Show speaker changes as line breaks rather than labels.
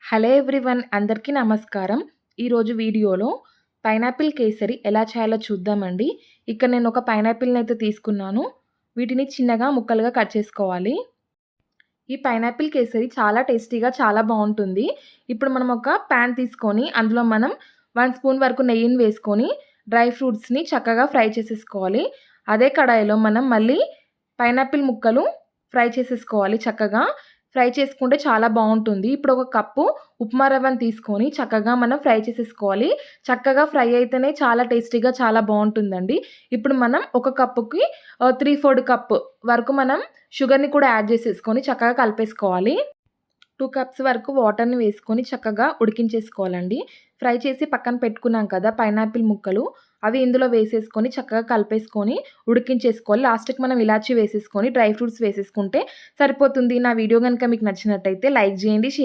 Hello everyone అందరికీ నమస్కారం. ఈరోజు వీడియోలో పైనాపిల్ కేసరి ఎలా చేయాలో చూద్దామండి. ఇక్కడ నేను ఒక పైనాపిల్‌ని అయితే తీసుకున్నాను. వీటిని చిన్నగా ముక్కలుగా కట్ చేసుకోవాలి. ఈ పైనాపిల్ కేసరి చాలా టేస్టీగా చాలా బావుంటుంది. ఇప్పుడు మనం ఒక పాన్ తీసుకొని అందులో మనం 1 స్పూన్ వరకు నెయ్యిని వేసుకొని డ్రై ఫ్రూట్స్‌ని చక్కగా ఫ్రై చేసేసుకోవాలి. అదే కడాయిలో మనం మళ్ళీ పైనాపిల్ ముక్కలు ఫ్రై చేసేసుకోవాలి చక్కగా. ఫ్రై చేసుకుంటే చాలా బావుంటుంది. ఇప్పుడు ఒక కప్పు ఉప్మా రవ్వని తీసుకొని చక్కగా మనం ఫ్రై చేసేసుకోవాలి. చక్కగా ఫ్రై అయితేనే చాలా టేస్టీగా చాలా బావుంటుందండి. ఇప్పుడు మనం ఒక కప్పుకి 3/4 కప్పు వరకు మనం షుగర్‌ని కూడా యాడ్ చేసేసుకొని చక్కగా కలిపేసుకోవాలి. 2 కప్స్ వరకు వాటర్‌ని వేసుకొని చక్కగా ఉడికించేసుకోవాలండి. ఫ్రై చేసి పక్కన పెట్టుకున్నాం కదా పైనాపిల్ ముక్కలు, అవి ఇందులో వేసేసుకొని చక్కగా కలిపేసుకొని ఉడికించేసుకోవాలి. లాస్ట్‌కి మనం ఇలాచీ వేసేసుకొని డ్రై ఫ్రూట్స్ వేసేసుకుంటే సరిపోతుంది. నా వీడియో గనుక మీకు నచ్చినట్టయితే లైక్ చేయండి.